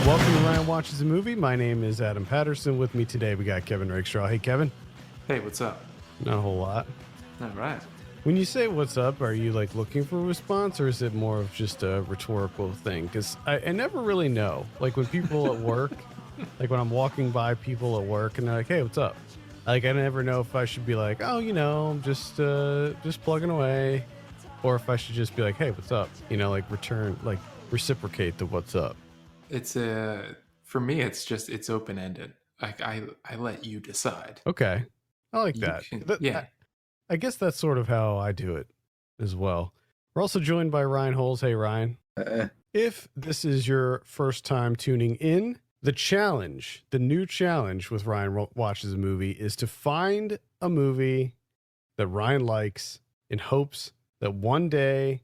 Welcome to Ryan Watches a Movie. My name is Adam Patterson. With me today, we got Kevin Rakestraw. Hey, Kevin. Hey, what's up? Not a whole lot. All right. When you say what's up, are you like looking for a response, or is it more of just a rhetorical thing? Because I never really know. Like when people at work, like when I'm walking by people at work and they're like, hey, what's up? Like I never know if I should be like, oh, I'm just plugging away, or if I should just be like, hey, what's up? Like reciprocate the what's up. It's for me it's open-ended. Like I let you decide. Okay. I like You that. can, yeah. I guess that's sort of how I do it as well. We're also joined by Ryan Holes. Hey, Ryan. If this is your first time tuning in, the new challenge with Ryan Watches a Movie is to find a movie that Ryan likes in hopes that one day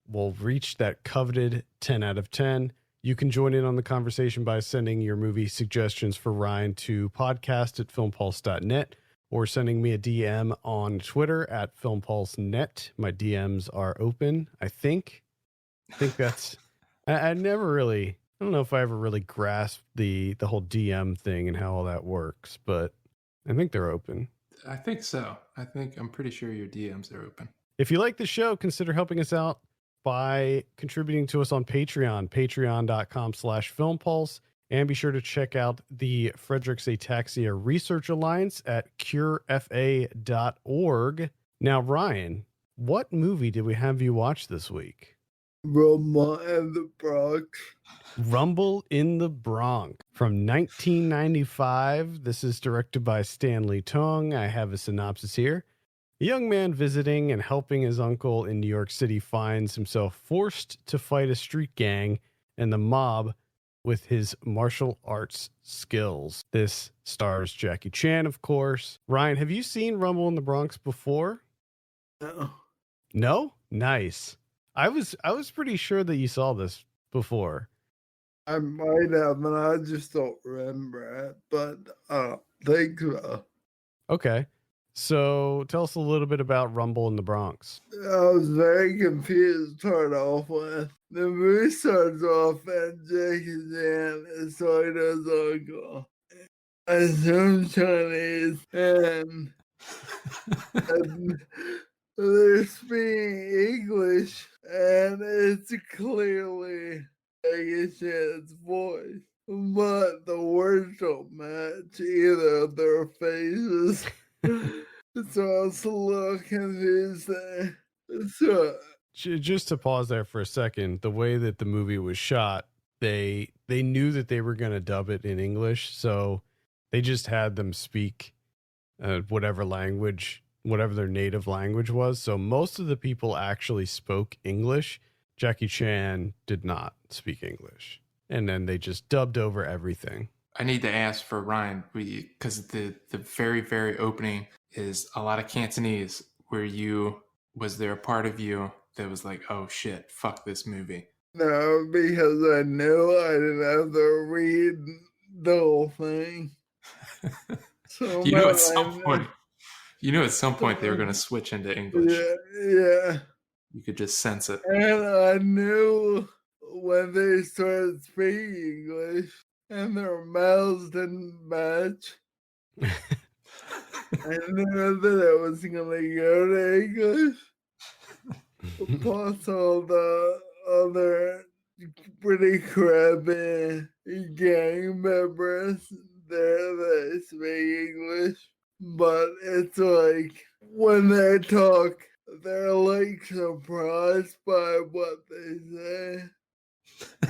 we'll reach that coveted 10 out of 10. You can join in on the conversation by sending your movie suggestions for Ryan to podcast@filmpulse.net or sending me a DM on Twitter at FilmPulseNet. My DMs are open, I think. That's... I never really... I don't know if I ever really grasped the whole DM thing and how all that works, but I think they're open. I think so. I'm pretty sure your DMs are open. If you like the show, consider helping us out by contributing to us on Patreon, patreon.com/filmpulse. And be sure to check out the Frederick's Ataxia Research Alliance at curefa.org. Now, Ryan, what movie did we have you watch this week? Rumble in the Bronx. Rumble in the Bronx from 1995. This is directed by Stanley Tong. I have a synopsis here. A young man visiting and helping his uncle in New York City finds himself forced to fight a street gang and the mob with his martial arts skills. This stars Jackie Chan, of course. Ryan, have you seen Rumble in the Bronx before? No. No? Nice. I was pretty sure that you saw this before. I might have, and I just don't remember it, but I don't think so. Okay. So tell us a little bit about Rumble in the Bronx. I was very confused to start off with. The movie starts off and Jackie Chan is talking to his uncle. I assume Chinese, and they're speaking English, and it's clearly Jackie Chan's voice. But the words don't match either of their faces. So I was a little confused there. So, just to pause there for a second, the way that the movie was shot, they knew that they were going to dub it in English, so they just had them speak whatever their native language was. So most of the people actually spoke English. Jackie Chan did not speak English, and then they just dubbed over everything. I need to ask for Ryan, because the very, very opening is a lot of Cantonese. Was there a part of you that was like, oh shit, fuck this movie? no, because I knew I didn't have to read the whole thing. So at some point they were going to switch into English. Yeah. You could just sense it. And I knew when they started speaking English and their mouths didn't match. I knew that I was going to go to English. Plus all the other pretty crappy gang members there that speak English. But it's like when they talk, they're like surprised by what they say. I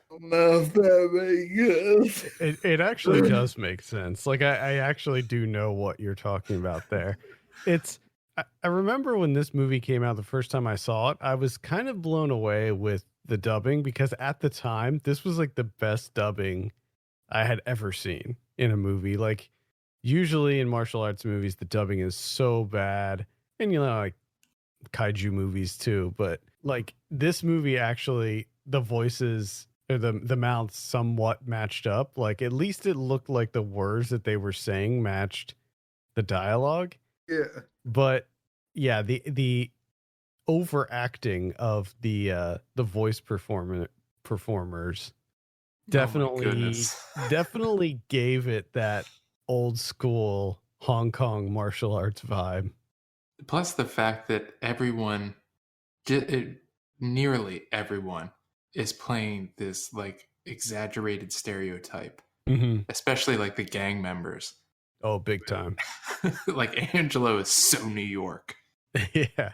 don't know if that makes sense. It actually does make sense. Like I actually do know what you're talking about there. I remember when this movie came out the first time I saw it, I was kind of blown away with the dubbing because at the time, this was like the best dubbing I had ever seen in a movie. Like usually in martial arts movies, the dubbing is so bad. And like kaiju movies too, but like this movie actually, the voices or the mouths somewhat matched up. Like at least it looked like the words that they were saying matched the dialogue. Yeah. But yeah, the overacting of the voice performers definitely gave it that old school Hong Kong martial arts vibe. Plus the fact that nearly everyone is playing this like exaggerated stereotype, especially like the gang members. Oh, big time. Like Angelo is so New York. Yeah.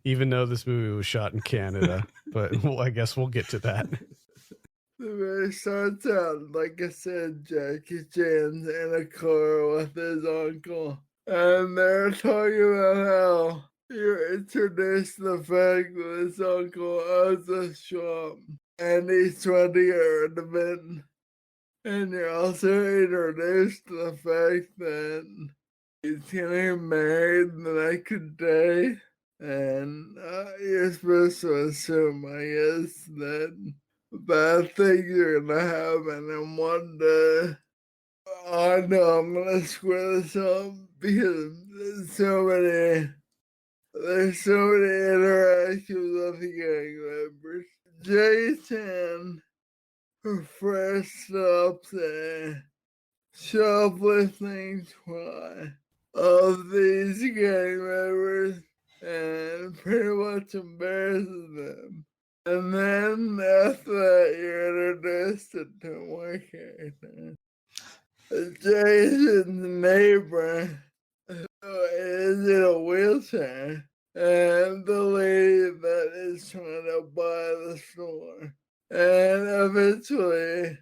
Even though this movie was shot in Canada, but I guess we'll get to that. The movie starts out, like I said, Jackie Chan's in a car with his uncle. And they're talking about how you're introduced to the fact that his uncle owns a shop and he's trying to get rid of it. And you're also introduced to the fact that he's getting married the next day. And you're supposed to assume, I guess, that bad things are gonna happen in one day. I know I'm gonna screw this up because there's so many interactions with the gang members. Jason first stops a shoplifting try of these gang members and pretty much embarrasses them. And then after that, you're introduced to more characters. Jason's neighbor is in a wheelchair, and the lady that is trying to buy the store. And eventually,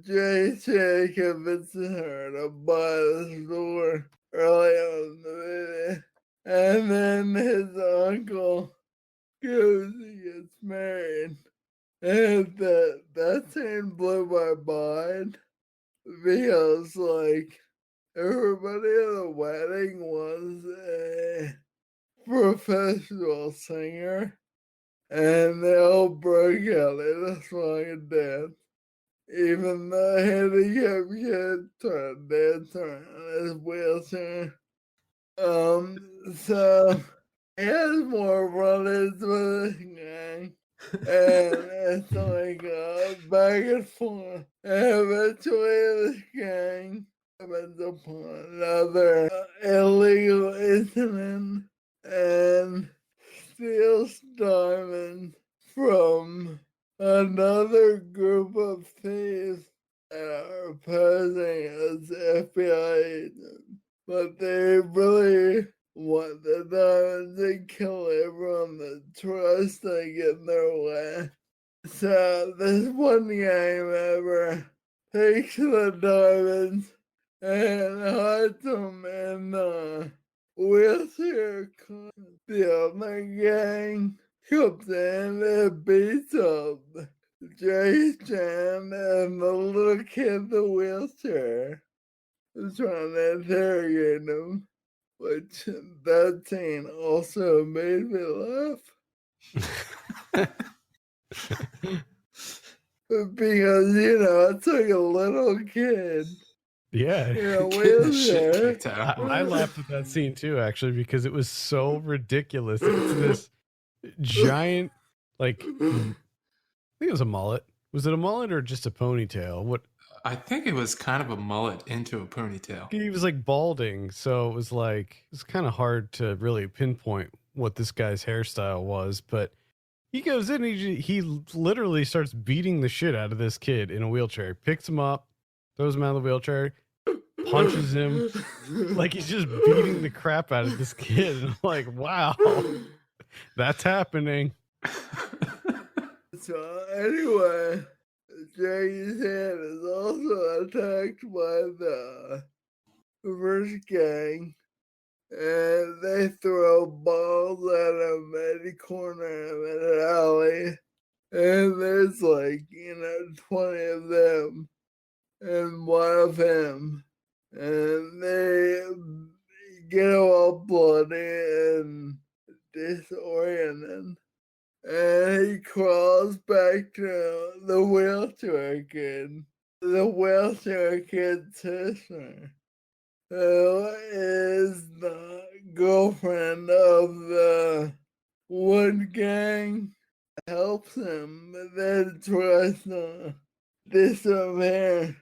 Jason convinces her to buy the store early on in the movie. And then his uncle goes and gets married. And that scene blew my mind because, like, everybody at the wedding was a professional singer, and they all broke out in a song and dance. Even the handicapped kid trying to dance around his wheelchair. So he has more run-ins with this gang. And it's like back and forth. And eventually this gang comes upon another illegal incident and steals diamonds from another group of thieves that are posing as FBI agents. But they really want the diamonds and kill everyone that tries to get in their way. So this one gang member takes the diamonds and hides them in the wheelchair car. The other gang comes in and beats up Jason and the little kid in the wheelchair is trying to interrogate him. Which that scene also made me laugh. Because, it's like a little kid. Yeah. Wheelchair. I laughed at that scene too, actually, because it was so ridiculous. It's this giant, like, I think it was a mullet. Was it a mullet or just a ponytail? What? I think it was kind of a mullet into a ponytail. He was like balding, so it was kind of hard to really pinpoint what this guy's hairstyle was. But he goes in, he literally starts beating the shit out of this kid in a wheelchair. Picks him up, throws him out of the wheelchair, punches him, like he's just beating the crap out of this kid. And I'm like, wow, that's happening. So anyway, Jackie's hand is also attacked by the first gang, and they throw balls at him at the corner of an alley, and there's 20 of them and one of him, and they get all bloody and disoriented. And he crawls back to the wheelchair kid. The wheelchair kid's sister, who is the girlfriend of the one gang, helps him, but then tries to disappear.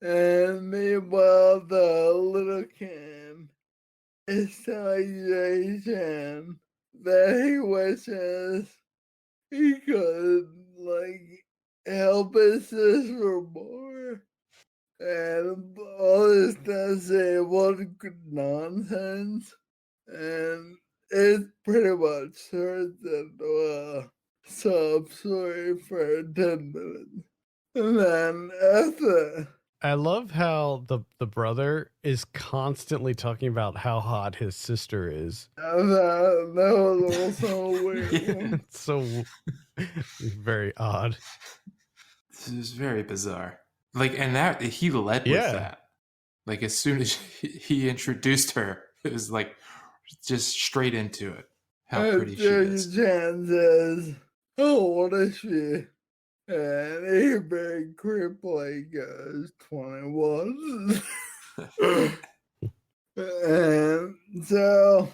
And meanwhile, the little kid is telling Jason that he wishes he could, like, help his sister more. And all this disabled nonsense. And it pretty much turns into a sob story for 10 minutes. And then after, I love how the brother is constantly talking about how hot his sister is. that was also weird. Yeah. It's so very odd. This is very bizarre. Like, and that he led with Yeah. that. Like, as soon as he introduced her, it was like just straight into it. How pretty she is. Jan says, how old is she? And he very creepily goes, 21. And so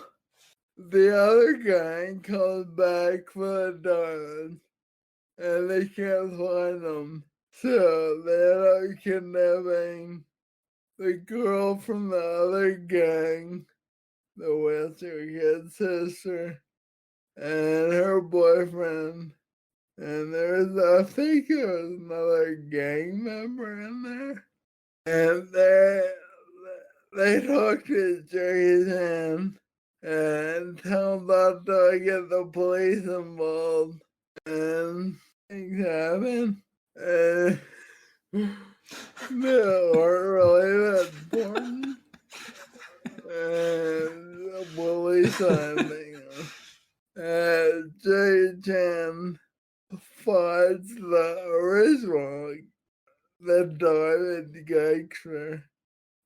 the other guy comes back for the diamond, and they can't find them. So they end up kidnapping the girl from the other gang, the Western kid sister, and her boyfriend. And I think there was another gang member in there. And they talk to Jason and tell him not to get the police involved. And things happen. And they aren't really that important. And the police ending. And Jason finds the original, the diamond gangster,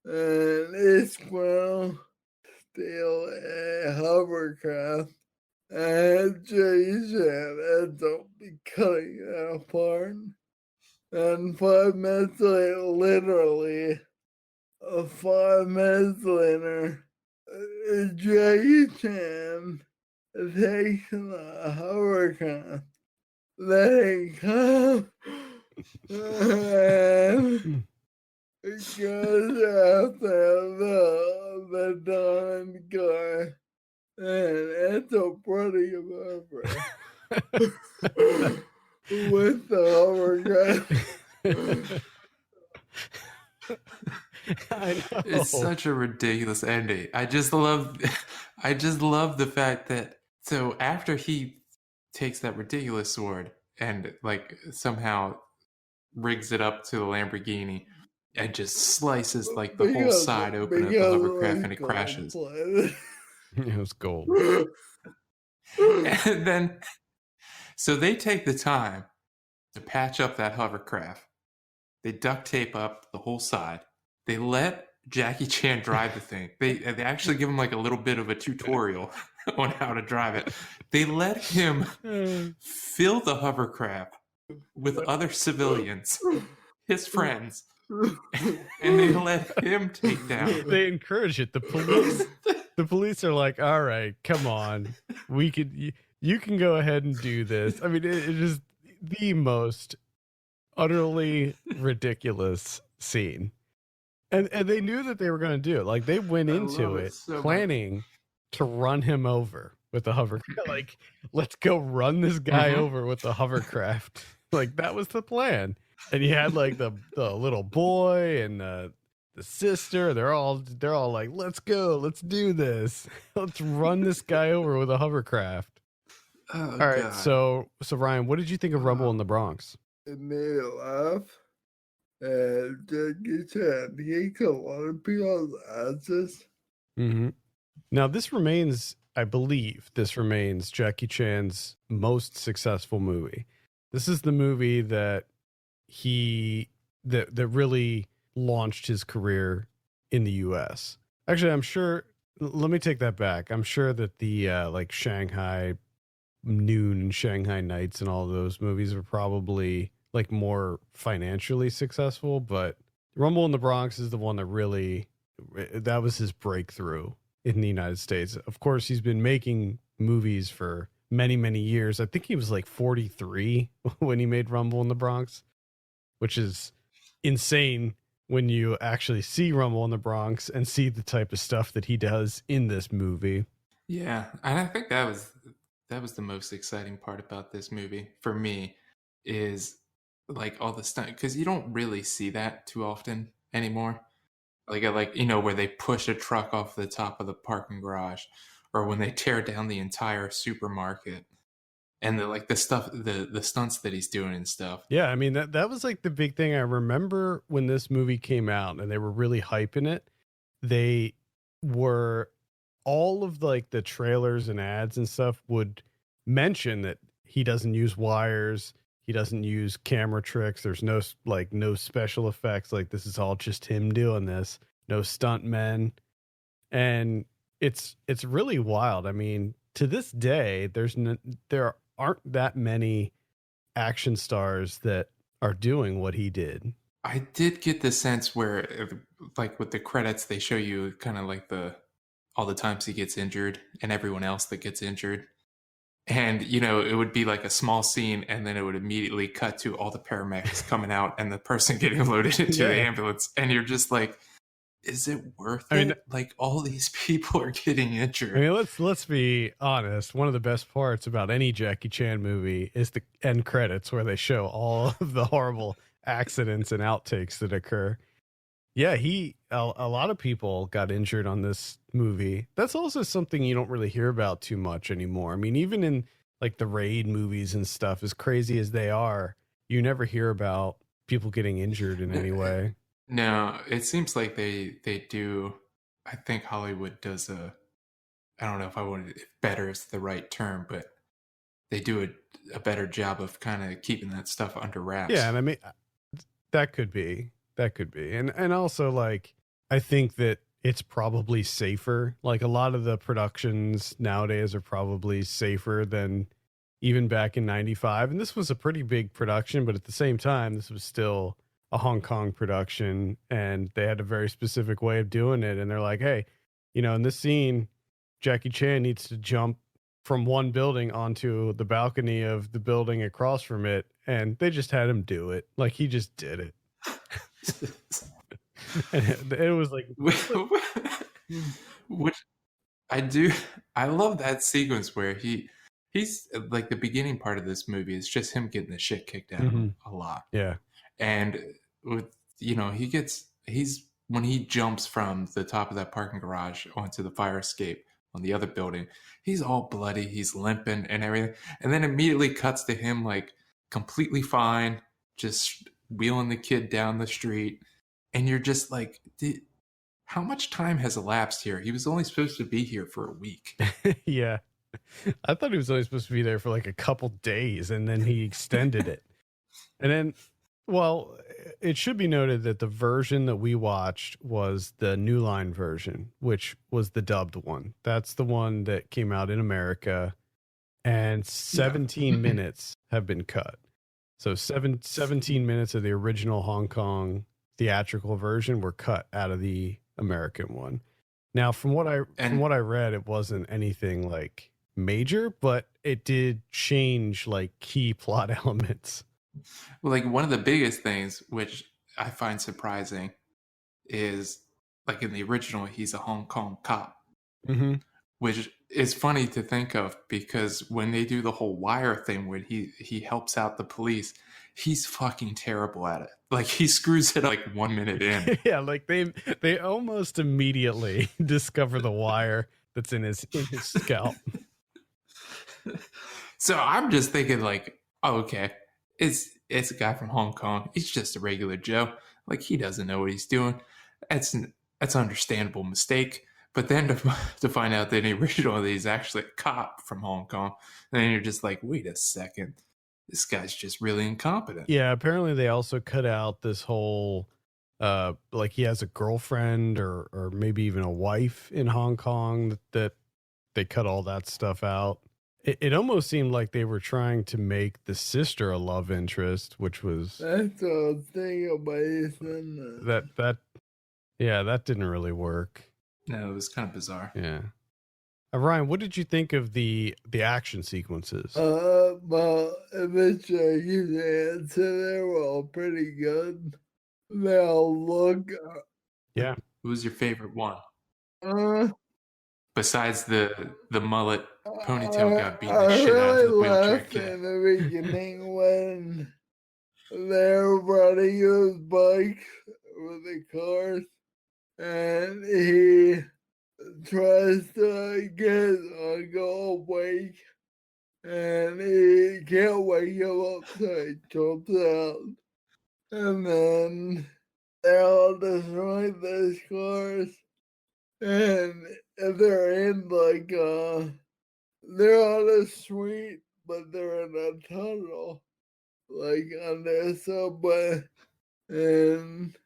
and it's will steal a hovercraft, and Jason ends up cutting it apart. And 5 minutes later, literally, 5 minutes later, Jason takes the hovercraft. They come and it goes after the diamond guy, and it's a pretty over with the hovercraft. I know. It's such a ridiculous ending. I just love the fact that so after he takes that ridiculous sword and like somehow rigs it up to the Lamborghini and just slices like the whole side open of the hovercraft and it crashes. It was gold. And then so they take the time to patch up that hovercraft. They duct tape up the whole side. They let Jackie Chan drive the thing. They actually give him like a little bit of a tutorial on how to drive it. They let him fill the hovercraft with other civilians, his friends, and they let him take down. They encourage it. The police are like, all right, come on. You can go ahead and do this. I mean, it is the most utterly ridiculous scene. And they knew that they were going to do it. Like they went into it so planning to run him over with the hovercraft. Like, let's go run this guy over with the hovercraft. Like that was the plan. And you had like the little boy and the sister. They're all like, let's go, let's do this. Let's run this guy over with a hovercraft. Oh, all right, God. so Ryan, what did you think of Rumble in the Bronx? It made me laugh. And Jackie Chan, he got a lot of people's answers. Mm-hmm. Now, I believe this remains Jackie Chan's most successful movie. This is the movie that that really launched his career in the U.S. Actually, I'm sure. Let me take that back. I'm sure that the like Shanghai Noon and Shanghai Nights and all those movies are probably like more financially successful, but Rumble in the Bronx is the one that was his breakthrough in the United States. Of course, he's been making movies for many, many years. I think he was like 43 when he made Rumble in the Bronx. which is insane when you actually see Rumble in the Bronx and see the type of stuff that he does in this movie. Yeah, and I think that was the most exciting part about this movie for me, is like all the stunt, because you don't really see that too often anymore. Like where they push a truck off the top of the parking garage, or when they tear down the entire supermarket, and the stuff, the stunts that he's doing and stuff. Yeah, I mean that was like the big thing. I remember when this movie came out and they were really hyping it. They were all of like the trailers and ads and stuff would mention that he doesn't use wires, he doesn't use camera tricks, there's no special effects, like this is all just him doing this, no stunt men. And it's really wild. I mean, to this day there aren't that many action stars that are doing what he did. I did get the sense where, like with the credits, they show you kind of like all the times he gets injured and everyone else that gets injured. And, it would be like a small scene, and then it would immediately cut to all the paramedics coming out and the person getting loaded into the ambulance. And you're just like, is it worth it? Mean, like, all these people are getting injured. I mean, let's be honest. One of the best parts about any Jackie Chan movie is the end credits, where they show all of the horrible accidents and outtakes that occur. Yeah, a lot of people got injured on this movie. That's also something you don't really hear about too much anymore. I mean, even in like the Raid movies and stuff, as crazy as they are, you never hear about people getting injured in any way. No, it seems like they do. I think Hollywood does I don't know if better is the right term, but they do a better job of kind of keeping that stuff under wraps. Yeah, and I mean, that could be. And also, like, I think that it's probably safer. Like, a lot of the productions nowadays are probably safer than even back in 95. And this was a pretty big production, but at the same time, this was still a Hong Kong production, and they had a very specific way of doing it. And they're like, hey, in this scene, Jackie Chan needs to jump from one building onto the balcony of the building across from it. And they just had him do it. Like, he just did it. And it was like, which I love that sequence where he's like, the beginning part of this movie is just him getting the shit kicked out of him a lot. Yeah. And with, when he jumps from the top of that parking garage onto the fire escape on the other building, he's all bloody, he's limping and everything. And then immediately cuts to him like completely fine, just wheeling the kid down the street. And you're just like, how much time has elapsed here? He was only supposed to be here for a week. Yeah. I thought he was only supposed to be there for like a couple days, and then he extended it. And then, well, it should be noted that the version that we watched was the New Line version, which was the dubbed one. That's the one that came out in America, and 17 minutes have been cut. So 17 minutes of the original Hong Kong theatrical version were cut out of the American one. Now, from what I read, it wasn't anything like major, but it did change like key plot elements. Well, like, one of the biggest things, which I find surprising, is like in the original, he's a Hong Kong cop, which is funny to think of, because when they do the whole wire thing where he helps out the police, he's fucking terrible at it. Like, he screws it up like 1 minute in. Yeah, like they almost immediately discover the wire that's in his scalp. So I'm just thinking like, oh, okay, it's a guy from Hong Kong. He's just a regular Joe. Like, he doesn't know what he's doing. That's an understandable mistake. But then to find out that in the original, he's actually a cop from Hong Kong, and then you're just like, wait a second, this guy's just really incompetent. Yeah, apparently they also cut out this whole, like, he has a girlfriend or maybe even a wife in Hong Kong, that they cut all that stuff out. It almost seemed like they were trying to make the sister a love interest, which was... That's a thing about that didn't really work. No, it was kind of bizarre. Yeah. Ryan, what did you think of the action sequences? Well, eventually you answer, they were all pretty good. They all look, Yeah. Who's your favorite one? uh, Besides the mullet ponytail guy beating I the shit out of really the wheelchair laughed kid. in the beginning when they're running his bike with the cars, and he tries to get Uncle awake, and he can't wake him up, so he jumps out, and then they're all destroying these cars, and they're in like they're on a street, but they're in a tunnel, like on their subway, and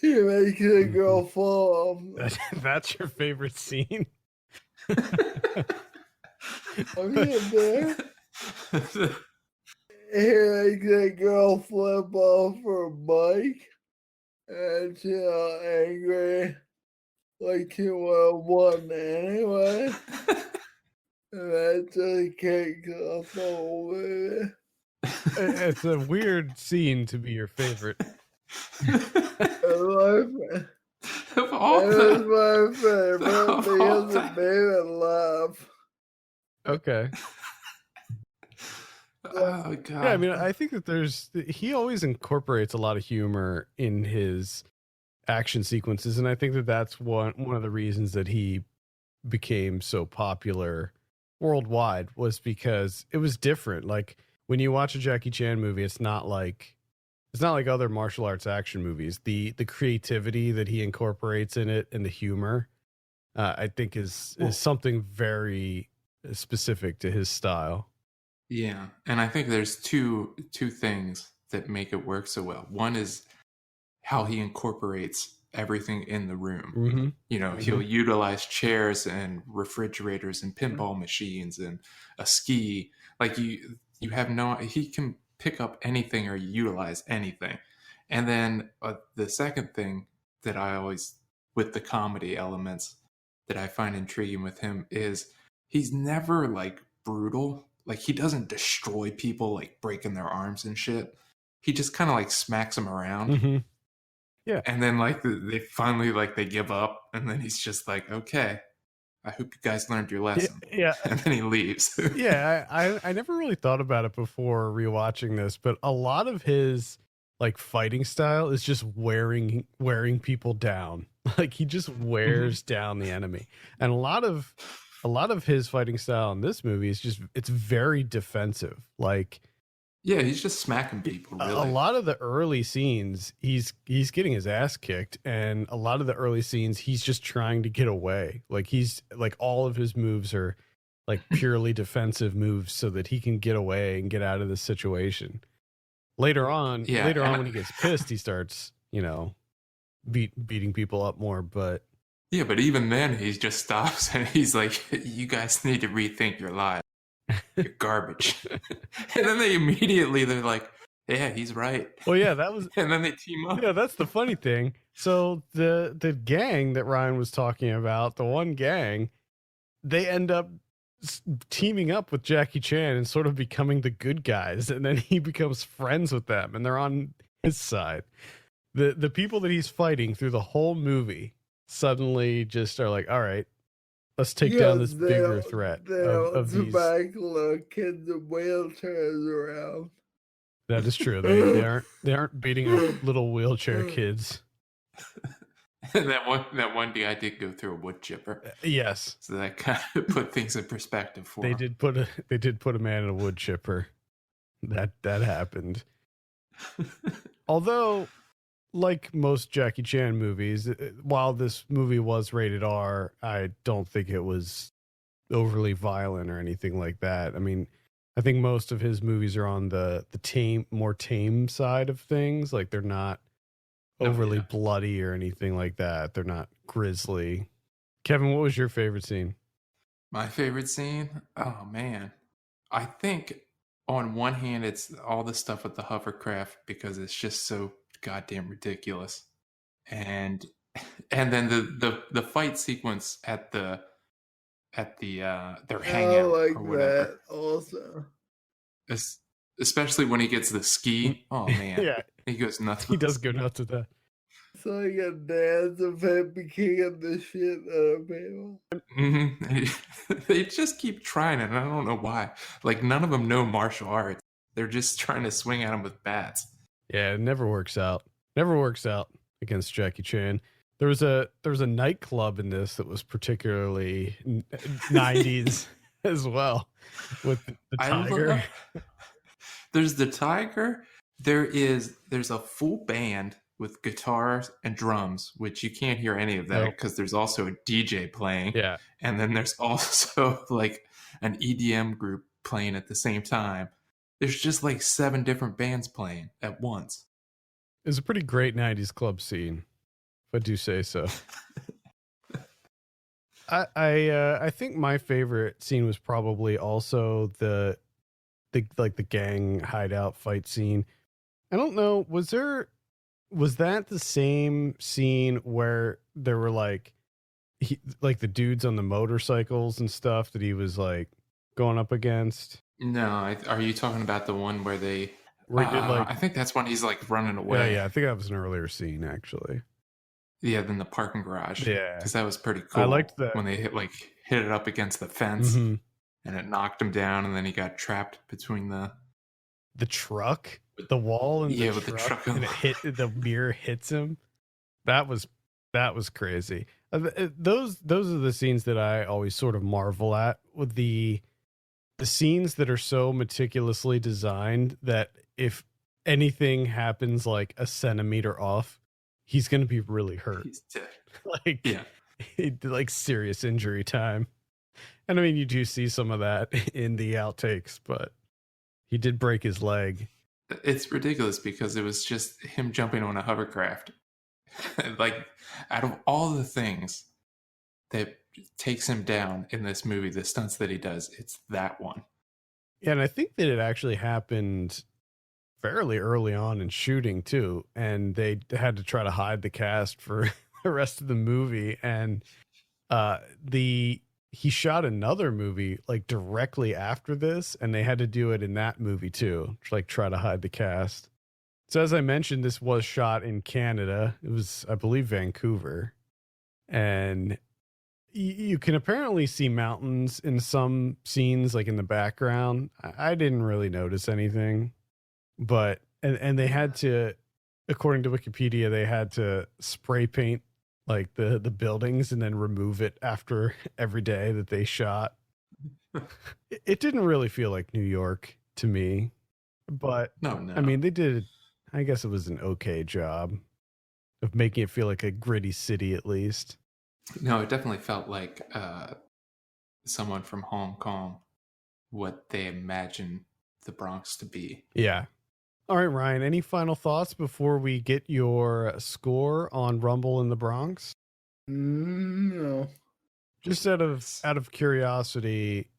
he makes the girl fall off. That's your favorite scene? Are you there? He makes the girl flip off her bike, and she's all angry, like she would have won anyway. And that just kicks off the whole movie. It's a weird scene to be your favorite. Of all That is my favorite of all because it made me laugh. Okay. Oh god. Yeah, I mean, I think that he always incorporates a lot of humor in his action sequences, and I think that that's one of the reasons that he became so popular worldwide was because it was different. Like when you watch a Jackie Chan movie, it's not like other martial arts action movies. The creativity that he incorporates in it and the humor, I think is something very specific to his style. Yeah, and I think there's two things that make it work so well. One is how he incorporates everything in the room. Mm-hmm. You know, he'll utilize chairs and refrigerators and pinball machines and a ski. Like you have he can pick up anything or utilize anything. And then the second thing that I always, with the comedy elements that I find intriguing with him, is he's never like brutal. Like he doesn't destroy people, like breaking their arms and shit. He just kind of like smacks them around. Mm-hmm. Yeah. And then like they finally like they give up, and then he's just like, okay, I hope you guys learned your lesson. Yeah. And then he leaves. Yeah, I never really thought about it before rewatching this, but a lot of his like fighting style is just wearing people down. Like he just wears down the enemy. And a lot of his fighting style in this movie is just it's very defensive. Like yeah, he's just smacking people. Really, a lot of the early scenes, he's getting his ass kicked, and a lot of the early scenes, he's just trying to get away. Like he's like all of his moves are like purely defensive moves, so that he can get away and get out of this situation. Later on, when he gets pissed, he starts beating people up more. But yeah, but even then, he just stops and he's like, "You guys need to rethink your lives." You're garbage. And then they're like, yeah, he's right. Well, yeah, that was and then they team up. Yeah, that's the funny thing. So the gang that Ryan was talking about, the one gang, they end up teaming up with Jackie Chan and sort of becoming the good guys, and then he becomes friends with them and they're on his side. The people that he's fighting through the whole movie suddenly just are like, all right, let's take down this bigger threat of these little kids in wheelchairs around. That is true. They aren't beating up little wheelchair kids. And that one guy did go through a wood chipper. Yes, so that kind of put things in perspective for him. They did put a man in a wood chipper. That happened. Although, like most Jackie Chan movies, while this movie was rated R, I don't think it was overly violent or anything like that. I mean, I think most of his movies are on the more tame side of things. Like they're not overly bloody or anything like that. They're not grisly. Kevin, what was your favorite scene? My favorite scene? Oh man. I think on one hand it's all the stuff with the hovercraft because it's just so goddamn ridiculous. And then the fight sequence at the at the their I hangout like or whatever. that also. Especially when he gets the ski. Oh man, Yeah, he goes nuts. he with does this. go nuts with that. It's like a dance event kicking the shit out of people. They just keep trying it, and I don't know why. Like none of them know martial arts. They're just trying to swing at him with bats. Yeah, it never works out. Never works out against Jackie Chan. There was a nightclub in this that was particularly 90s as well, with the tiger. There's the tiger. There's a full band with guitars and drums, which you can't hear any of that because there's also a DJ playing. Yeah. And then there's also like an EDM group playing at the same time. There's just like 7 different bands playing at once. It was a pretty great 90s club scene, if I do say so. I think my favorite scene was probably also the gang hideout fight scene. I don't know, was that the same scene where there were like the dudes on the motorcycles and stuff that he was like going up against? No, are you talking about the one where they? I think that's when he's like running away. Yeah, I think that was an earlier scene actually. Yeah, than the parking garage. Yeah, because that was pretty cool. I liked that when they hit it up against the fence, and it knocked him down, and then he got trapped between the truck, the wall, and with the truck, and the mirror hits him. That was crazy. Those are the scenes that I always sort of marvel at, with the scenes that are so meticulously designed that if anything happens like a centimeter off, he's going to be really hurt. He's dead. Like serious injury time. And I mean, you do see some of that in the outtakes, but he did break his leg. It's ridiculous because it was just him jumping on a hovercraft. Like, out of all the things that takes him down in this movie, the stunts that he does, it's that one. Yeah, and I think that it actually happened fairly early on in shooting too, and they had to try to hide the cast for the rest of the movie. And he shot another movie like directly after this, and they had to do it in that movie too, to like try to hide the cast. So as I mentioned, this was shot in Canada. It was, I believe, Vancouver, and you can apparently see mountains in some scenes, like in the background. I didn't really notice anything, but and they had to, according to Wikipedia, they had to spray paint like the buildings and then remove it after every day that they shot. It didn't really feel like New York to me, but no. I mean, they did. I guess it was an okay job of making it feel like a gritty city, at least. No, it definitely felt like someone from Hong Kong, what they imagine the Bronx to be. Yeah. All right, Ryan, any final thoughts before we get your score on Rumble in the Bronx? No. Just out of curiosity,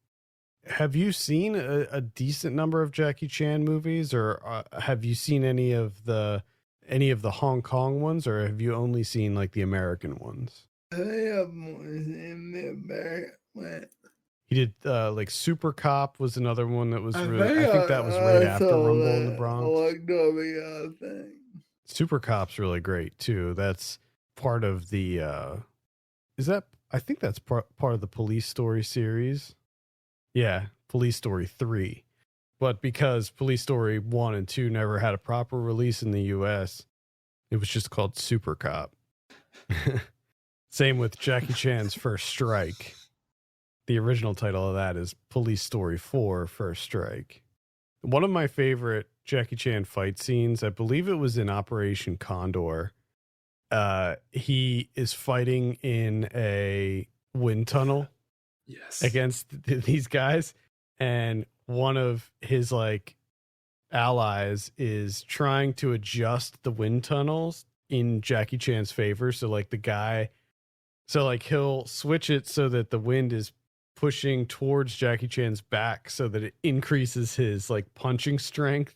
have you seen a decent number of Jackie Chan movies, or have you seen any of the Hong Kong ones, or have you only seen like the American ones? I have in the American. He did like Super Cop was another one that was really. I think that was right after Rumble in the Bronx. I like the thing. Super Cop's really great too. That's part of the. I think that's part of the Police Story series. Yeah, Police Story 3. But because Police Story 1 and 2 never had a proper release in the US, it was just called Super Cop. Same with Jackie Chan's First Strike. The original title of that is Police Story 4 First Strike. One of my favorite Jackie Chan fight scenes, I believe it was in Operation Condor. He is fighting in a wind tunnel. Yes. Against these guys, and one of his like allies is trying to adjust the wind tunnels in Jackie Chan's favor. So like he'll switch it so that the wind is pushing towards Jackie Chan's back so that it increases his like punching strength,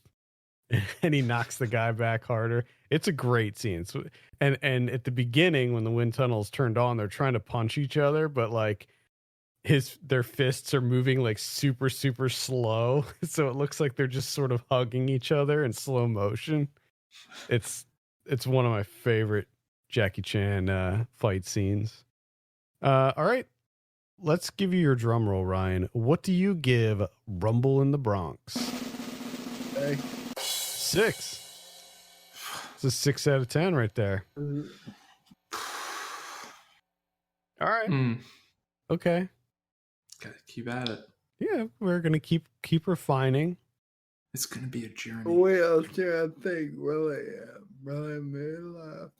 and he knocks the guy back harder. It's a great scene. So, and at the beginning when the wind tunnel is turned on, they're trying to punch each other, but like their fists are moving like super, super slow. So it looks like they're just sort of hugging each other in slow motion. It's one of my favorite Jackie Chan fight scenes. All right. Let's give you your drum roll, Ryan. What do you give Rumble in the Bronx? 6. It's a 6 out of 10 right there. All right. Okay. Gotta keep at it. Yeah, we're gonna keep refining. It's gonna be a journey. Wheelchair, I think, really made me laugh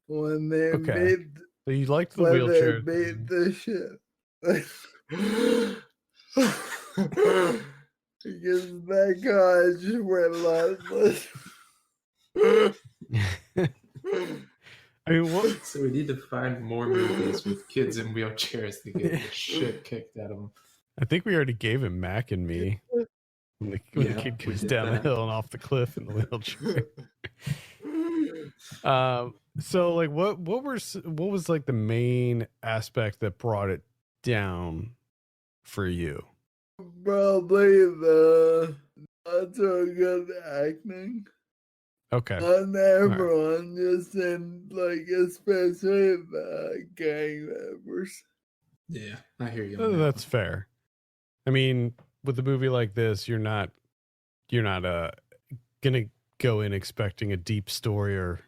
when they made. So you liked the wheelchair? They made the shit. Because that guy just relentless. I mean, what? So we need to find more movies with kids in wheelchairs to get the shit kicked out of them. I think we already gave him Mac and Me. When the kid goes down the hill and off the cliff in the wheelchair. So like, what was like the main aspect that brought it down for you? Probably the not so good acting. Okay. On everyone, just in like especially the gang members. Yeah, I hear you. That's fair. I mean, with a movie like this, you're not gonna go in expecting a deep story or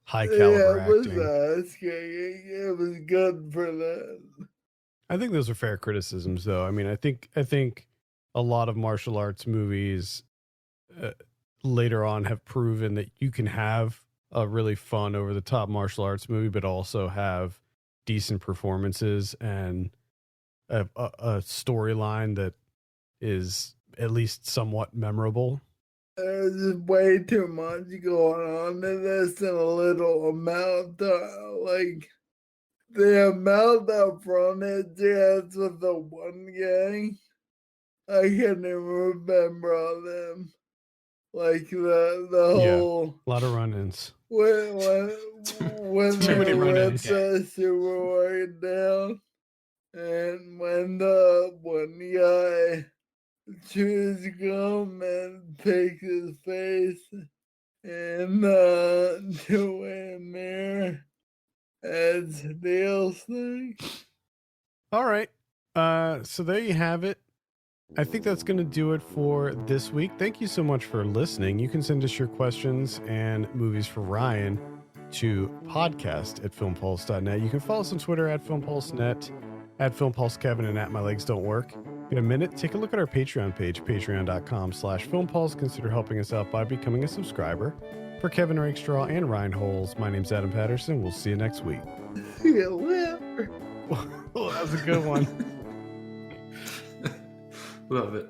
high caliber acting. It was good for that. I think those are fair criticisms, though. I mean, I think a lot of martial arts movies later on have proven that you can have a really fun, over the top martial arts movie, but also have decent performances and a storyline that is at least somewhat memorable. There's way too much going on in this and a little amount like the amount of frontage has with the one gang. I can't even remember all them. Like the whole a lot of run-ins. When Too many run-ins. The super worried down, and when the one guy chews gum and picks his face in the two-way mirror as Neil's thing. All right. So there you have it. I think that's going to do it for this week. Thank you so much for listening. You can send us your questions and movies for Ryan to podcast@filmpulse.net. You can follow us on Twitter @filmpulsenet, @filmpulsekevin, and @mylegsdon'twork. In a minute, take a look at our Patreon page, patreon.com/filmpulse. Consider helping us out by becoming a subscriber. For Kevin Rakestraw and Ryan Holes, my name's Adam Patterson. We'll see you next week. See you later. Well, that was a good one. Love it.